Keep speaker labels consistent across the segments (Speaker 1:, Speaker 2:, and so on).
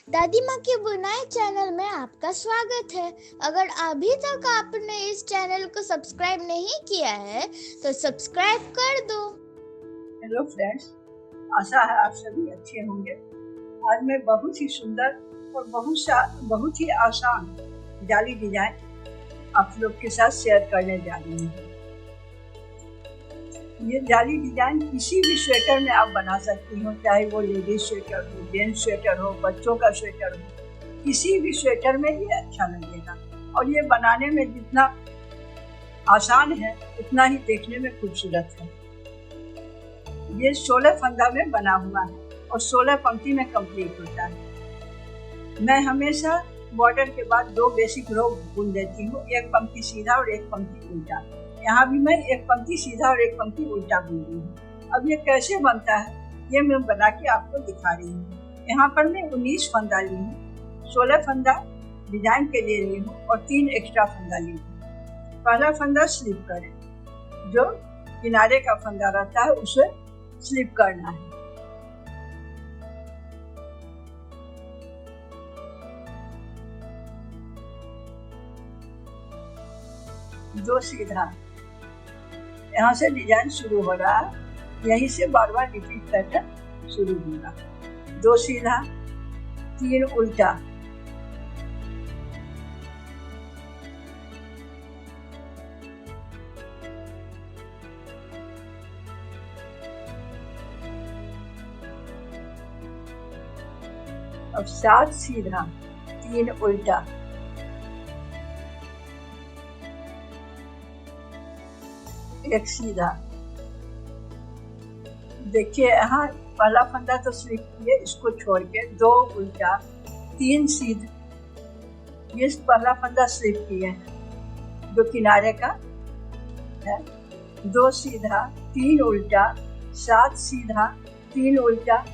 Speaker 1: दादी माँ की बुनाई चैनल में आपका स्वागत है। अगर अभी तक आपने इस चैनल को सब्सक्राइब नहीं किया है तो सब्सक्राइब कर दो।
Speaker 2: हेलो फ्रेंड्स, आशा है आप सभी अच्छे होंगे। आज मैं बहुत ही सुंदर और बहुत ही आसान जाली डिजाइन आप लोग के साथ शेयर करने जा रही हूँ। ये जाली डिजाइन किसी भी स्वेटर में आप बना सकती हो, चाहे वो लेडीज स्वेटर हो, जेंट्स स्वेटर हो, बच्चों का स्वेटर हो, किसी भी स्वेटर में ये अच्छा लगेगा। और ये बनाने में जितना आसान है उतना ही देखने में खूबसूरत है। ये 16 फंदा में बना हुआ है और 16 पंक्ति में कंप्लीट होता है। मैं हमेशा बॉर्डर के बाद 2 बेसिक रो बुन देती हूँ, एक पंक्ति सीधा और एक पंक्ति उल्टा। यहाँ भी मैं एक पंक्ति सीधा और एक पंक्ति उल्टा बुन रही हूँ। अब ये कैसे बनता है ये मैं बना के आपको दिखा रही हूँ। यहाँ पर मैं 19 फंदा ली हूँ, 16 फंदा डिजाइन के लिए ली हूँ और 3 एक्स्ट्रा फंदा ली हूँ। पहला फंदा स्लिप करें, जो किनारे का फंदा रहता है उसे स्लिप करना है। दो सीधा, यहाँ से डिजाइन शुरू हो रहा है, यहीं से बार बार रिपीट करके शुरू होगा। 2 सीधा, 3 उल्टा, अब 7 सीधा, 3 उल्टा, एक सीधा। देखिए यहाँ पहला फंदा तो स्लिप किए, इसको छोड़ के 2 उल्टा, 3 सीधा। ये पहला फंदा स्लिप किए जो किनारे का है, 2 सीधा, 3 उल्टा, 7 सीधा, 3 उल्टा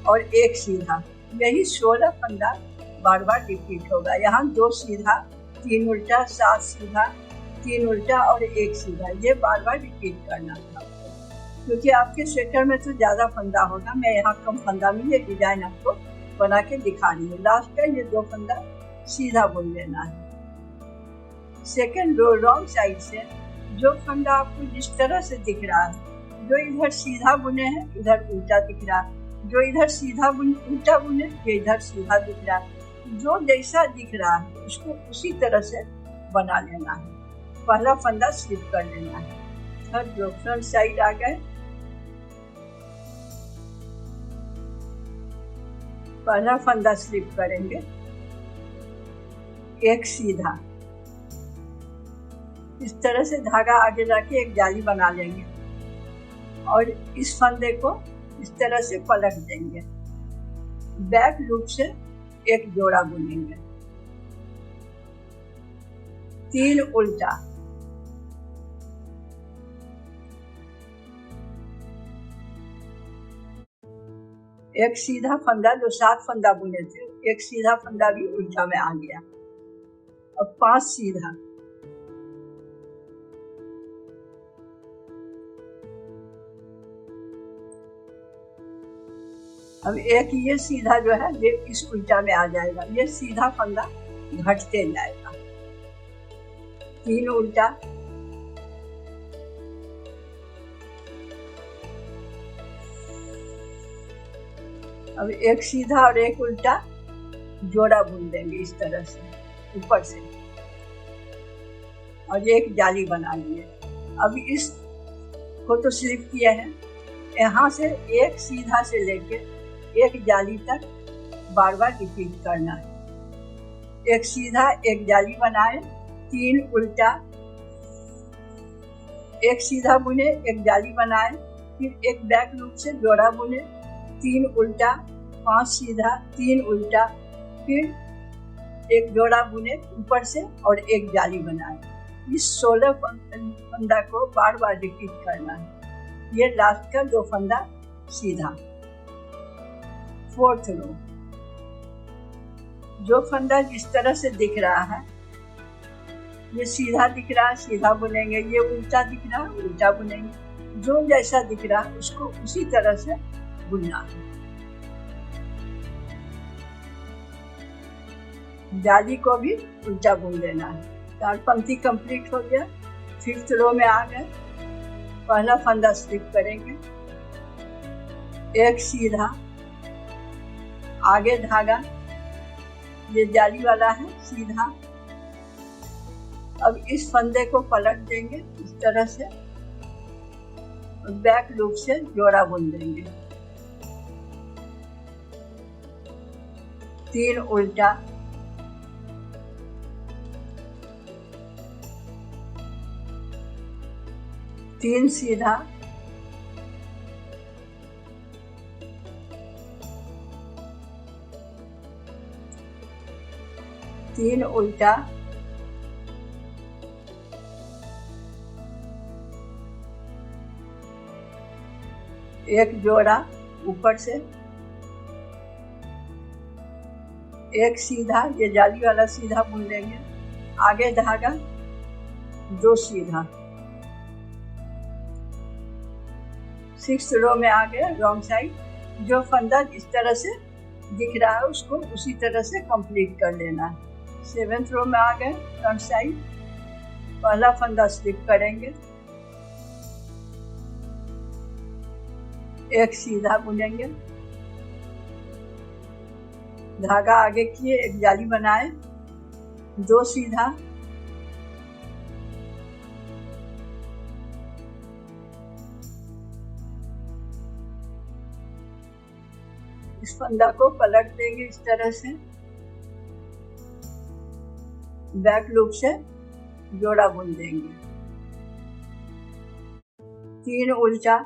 Speaker 2: और 1 सीधा। यही 16 फंदा बार बार रिपीट होगा। यहाँ 2 सीधा, 3 उल्टा, 7 सीधा, 3 उल्टा और 1 सीधा, ये बार बार रिपीट करना था, क्योंकि आपके स्वेटर में तो ज़्यादा फंदा होगा। मैं यहाँ कम फंदा में ये डिजाइन आपको बना के दिखा रही हूँ। लास्ट का ये 2 फंदा सीधा बुन लेना है। सेकेंड रो रॉन्ग साइड से जो फंदा आपको जिस तरह से दिख रहा है, जो इधर सीधा बुने हैं इधर उल्टा दिख रहा है, जो इधर सीधा उल्टा बुने ये इधर सीधा दिख रहा है। जो जैसा दिख रहा है उसको उसी तरह से बना लेना है। पहला फंदा स्लिप कर लेना है। थर्ड रो फ्रंट साइड आ गए, पहला फंदा स्लिप करेंगे, 1 सीधा। इस तरह से धागा आगे जाके एक जाली बना लेंगे और इस फंदे को इस तरह से पलट देंगे। बैक लूप से एक जोड़ा बुनेंगे, 3 उल्टा, एक सीधा फंदा, जो 7 फंदा बुने थे, एक सीधा फंदा भी उल्टा में आ गया। अब 5 सीधा, अब एक ये सीधा जो है ये इस उल्टा में आ जाएगा, ये सीधा फंदा घटते जाएगा। 3 उल्टा, अब एक सीधा और एक उल्टा जोड़ा बुन देंगे इस तरह से ऊपर से, और एक जाली बना लिए। अब इस को तो स्लिप किया है, यहाँ से एक सीधा से लेके एक जाली तक बार बार रिपीट करना है। एक सीधा एक जाली बनाए, 3 उल्टा, एक सीधा बुने एक जाली बनाए, फिर एक बैक लूप से जोड़ा बुने, 3 उल्टा, 5 सीधा, 3 उल्टा, फिर एक जोड़ा बुने ऊपर से और एक जाली बनाए। इस 16 फंदा को बार बार रिपीट करना है। ये लास्ट का 2 फंदा सीधा। फोर्थ रो, जो फंदा जिस तरह से दिख रहा है, ये सीधा दिख रहा है सीधा बुनेंगे, ये उल्टा दिख रहा है उल्टा बुनेंगे। जो जैसा दिख रहा है उसको उसी तरह से बुनना है। जाली को भी उल्टा बुन देना है। 4 पंक्ति कंप्लीट हो गया। 5th रो में आ गए। पहला फंदा स्लिप करेंगे, एक सीधा, आगे धागा, ये जाली वाला है, सीधा। अब इस फंदे को पलट देंगे इस तरह से, बैक लूप से जोड़ा बुन देंगे। 3 उल्टा, 3 सीधा, 3 उल्टा, 1 जोड़ा ऊपर से, 1 सीधा, ये जाली वाला सीधा बुन लेंगे, आगे धागा, 2 सीधा। 6th रो में आ गए रॉन्ग साइड। जो फंदा इस तरह से दिख रहा है उसको उसी तरह से कंप्लीट कर लेना है। 7th रो में आ गए फ्रंट साइड। पहला फंदा स्लिप करेंगे, एक सीधा बुनेंगे, धागा आगे किए, एक जाली बनाए, 2 सीधा, इस फंदा को पलट देंगे इस तरह से, बैक लूप से जोड़ा बुन देंगे। 3 उल्टा,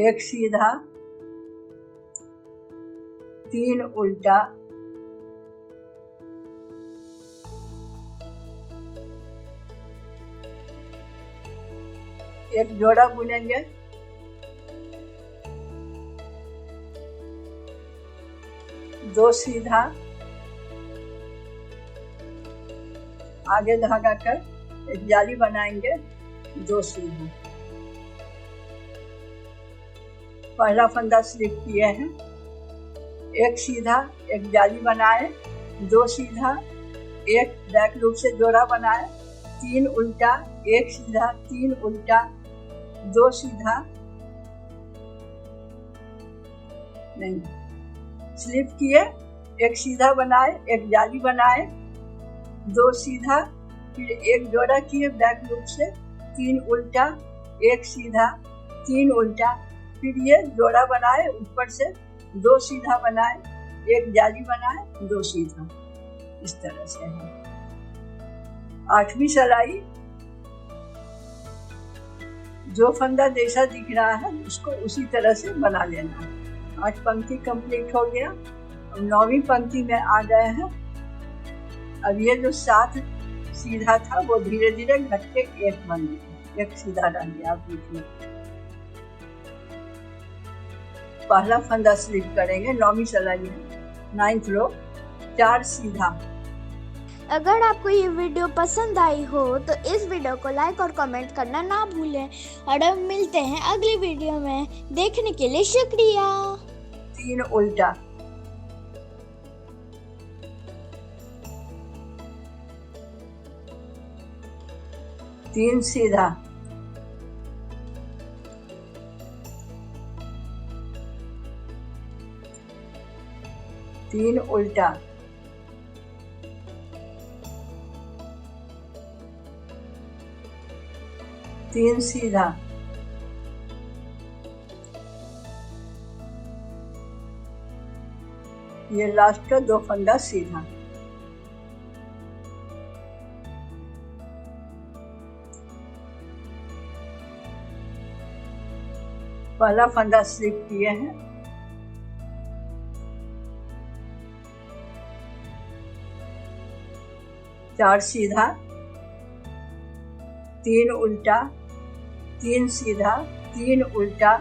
Speaker 2: 1 सीधा, 3 उल्टा, 1 जोड़ा बुनेंगे, 2 सीधा, आगे धागा कर एक जाली बनाएंगे, 2 सीधा। पहला फंदा स्लिप किए हैं, 1 सीधा, एक जाली बनाए, 2 सीधा, 1 बैक लूप से जोड़ा बनाए, 3 उल्टा, 1 सीधा, 3 उल्टा, 2 सीधा, नहीं, स्लिप किए, 1 सीधा बनाए, 1 जाली बनाए, 2 सीधा, फिर 1 जोड़ा किए बैक लूप से, 3 उल्टा, 1 सीधा, 3 उल्टा, फिर ये जोड़ा बनाए, ऊपर से 2 सीधा बनाए, 1 जाली बनाए, 2 सीधा, इस तरह से है। 8वीं सिलाई, जो फंदा जैसा दिख रहा है उसको उसी तरह से बना लेना है। 8 पंक्ति कंप्लीट हो गया। अब 9वीं पंक्ति में आ गए हैं। अब ये जो 7 सीधा था वो धीरे धीरे घट के 1 बन गया, 1 सीधा रह गया बीच में। पहला फंदा स्लिप करेंगे, 9वीं सिलाई में 9th रो, 4 सीधा।
Speaker 1: अगर आपको ये वीडियो पसंद आई हो तो इस वीडियो को लाइक और कमेंट करना ना भूलें। और अब मिलते हैं अगली वीडियो में। देखने के लिए शुक्रिया।
Speaker 2: 3 उल्टा, 3 सीधा, 3 उल्टा, 3 सीधा, ये लास्ट का 2 फंदा सीधा। पहला फंदा स्लिप किए हैं, 4 सीधा, 3 उल्टा, 3 सीधा, 3 उल्टा,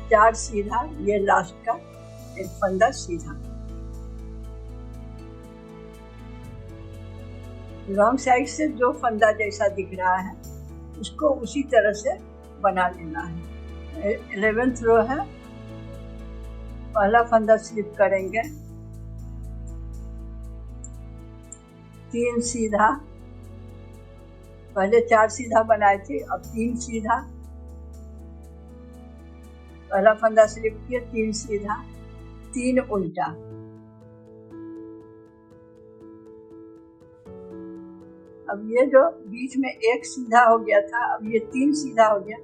Speaker 2: 4 सीधा, ये लास्ट का 1 फंदा सीधा। रॉन्ग साइड से जो फंदा जैसा दिख रहा है उसको उसी तरह से बना लेना है। 11th रो है, पहला फंदा स्लिप करेंगे, 3 सीधा, पहले 4 सीधा बनाए थे, अब 3 सीधा, पहला फंदा स्लिप किए, 3 सीधा, 3 उल्टा, अब ये जो बीच में एक सीधा हो गया था, अब ये 3 सीधा हो गया,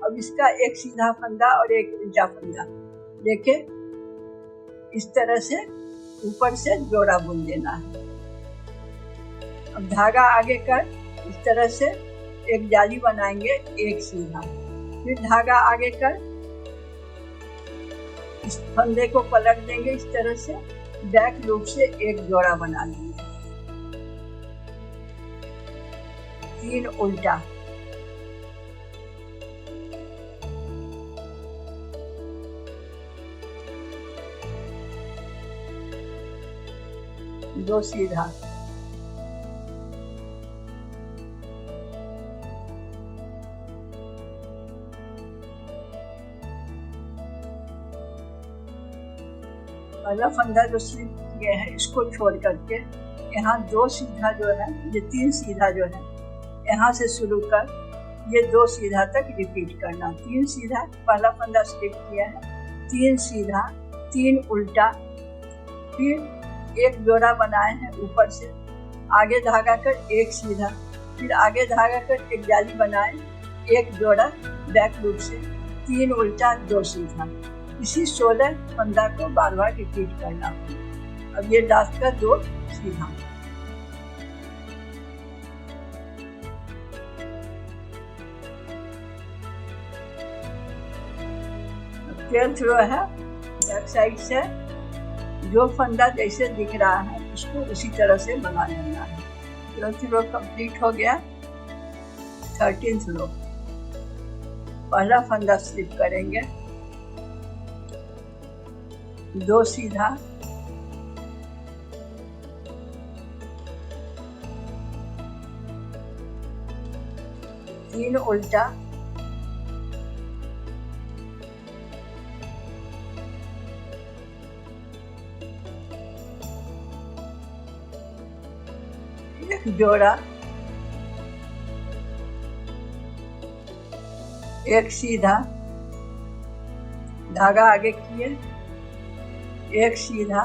Speaker 2: अब इसका एक सीधा फंदा और एक उल्टा फंदा लेके इस तरह से ऊपर से जोड़ा बुन देना है। अब धागा आगे कर इस तरह से एक जाली बनाएंगे, एक सीधा, फिर धागा आगे कर इस फंदे को पलट देंगे, इस तरह से बैक लूप से एक जोड़ा बना लेंगे, 3 उल्टा, दो सीधा, पहला फंदा जो स्लिप किए हैं इसको छोड़ करके यहाँ 2 सीधा जो है, ये 3 सीधा जो है, यहाँ से शुरू कर ये 2 सीधा तक रिपीट करना। 3 सीधा, पहला फंदा स्लिप किया है, 3 सीधा, 3 उल्टा, फिर एक जोड़ा बनाए हैं ऊपर से, आगे धागा कर एक सीधा, फिर आगे धागा कर एक जाली बनाए, एक जोड़ा बैक लूप से, 3 उल्टा, 2 सीधा। इसी 16 फंदा को बार बार रिपीट करना। अब ये लास्ट का 2 सीधा। ट्वेल्थ रो है, बैक साइड से जो फंदा जैसे दिख रहा है उसको उसी तरह से बना लेना है। 12th रो कंप्लीट हो गया। 13th रो, पहला फंदा स्लिप करेंगे, 2 सीधा, तीन उल्टा, एक जोड़ा, एक सीधा, धागा आगे किए, एक सीधा,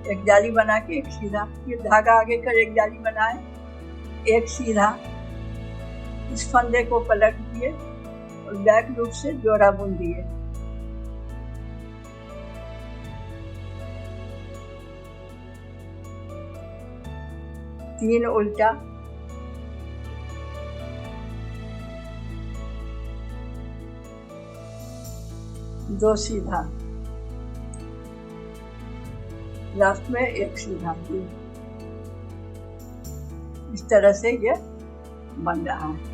Speaker 2: एक जाली बना के एक सीधा, फिर धागा आगे कर एक जाली बनाए, एक सीधा, इस फंदे को पलट दिए और बैक लूप से जोड़ा बुन दिए। तीन उल्टा, दो सीधा, लास्ट में एक सीधा। इस तरह से ये बन रहा है।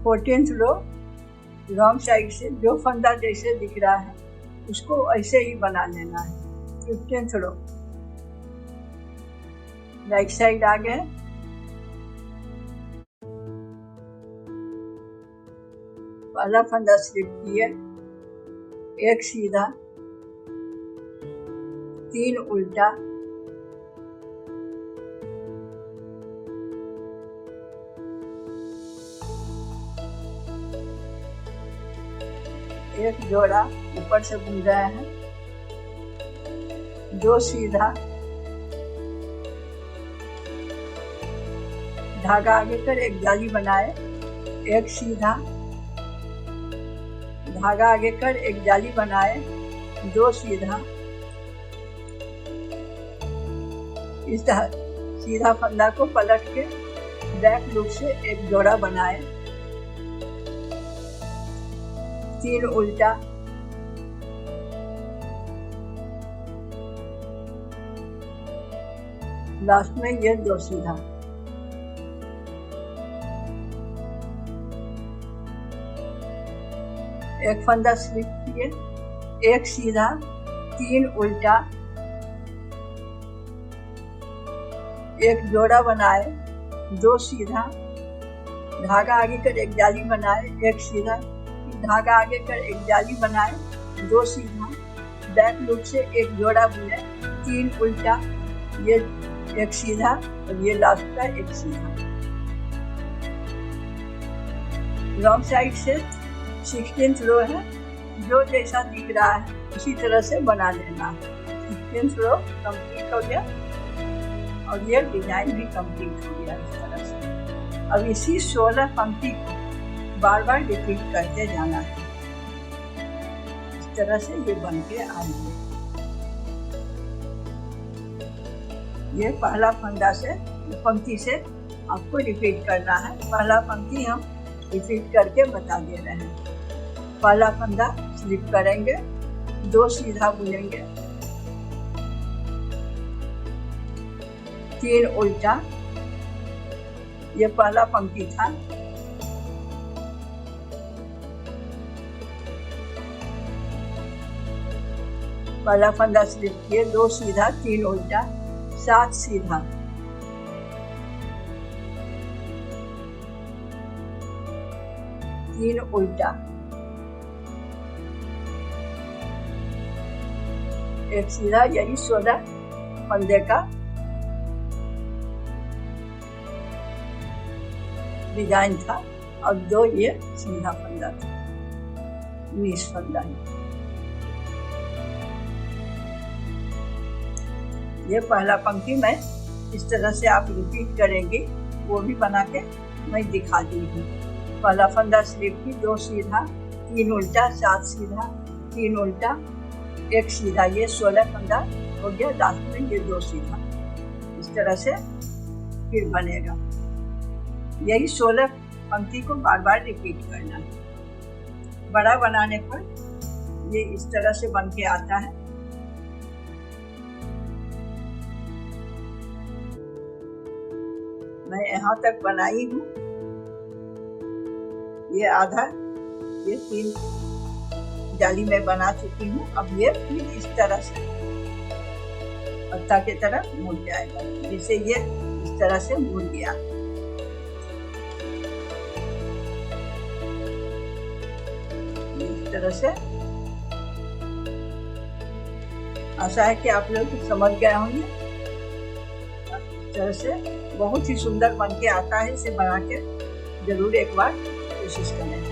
Speaker 2: फोर्टीन्थ रो, रॉन्ग साइड से जो फंदा जैसे दिख रहा है उसको ऐसे ही बना लेना है। 15th रो, राइट साइड आ गए, पहला फंदा स्लिप किए, एक सीधा, तीन उल्टा, एक जोड़ा ऊपर से बुन रहे हैं, दो सीधा, धागा आगे कर एक जाली बनाए, एक सीधा, धागा आगे कर एक जाली बनाए, दो सीधा, इस सीधा फंदा को पलट के बैक लूप से एक जोड़ा बनाए, तीन उल्टा, लास्ट में ये दो सीधा। एक फंदा स्लिप किए, एक सीधा, तीन उल्टा, एक जोड़ा बनाए, दो सीधा, धागा आगे कर एक जाली बनाए, एक सीधा, धागा आगे कर एक जाली बनाए, दो सीधा, बैक लूप से एक जोड़ा बुने, 3 उल्टा, ये एक सीधा और ये लास्ट का एक सीधा। लॉन्ग साइड से 16th रो है, जो जैसा दिख रहा है उसी तरह से बना लेना है। 16th रो कंप्लीट हो गया और ये डिजाइन भी कंप्लीट हो गया इस तरह से। अब इसी 16 पंक्ति को बार बार रिपीट करते जाना है। इस तरह से ये बन के आएंगे। ये पहला फंदा से पंक्ति से आपको रिपीट करना है। पहला पंक्ति हम रिपीट करके बता दे रहे हैं। पहला फंदा स्लिप करेंगे, 2 सीधा बुनेंगे, 3 उल्टा, ये पहला पंक्ति था। पहला फंदा स्लिप किए, 2 सीधा, 3 उल्टा, 7 सीधा, 3 उल्टा, एक सीधा। यही 16 फंदे का डिजाइन था और 2 ये सीधा फंदा था, 19 फंदा है। ये पहला पंक्ति में इस तरह से आप रिपीट करेंगे, वो भी बना के मैं दिखा दी हूँ। पहला फंदा स्लिप की, 2 सीधा, 3 उल्टा, 7 सीधा, 3 उल्टा, एक सीधा, ये 16 फंदा हो गया। लास्ट में ये 2 सीधा, इस तरह से फिर बनेगा। यही 16 पंक्ति को बार बार रिपीट करना है। बड़ा बनाने पर ये इस तरह से बन के आता है। मैं यहाँ तक बनाई हूँ, ये आधा, ये 3 जाली में बना चुकी हूँ। अब ये फिर इस तरह से पत्ता की तरफ मुड़ जाएगा, जिससे ये इस तरह से मुड़ गया। इस तरह से आशा है कि आप लोग समझ गए होंगे। इस तरह से बहुत ही सुंदर बन के आता है। इसे बना के जरूर एक बार कोशिश करें।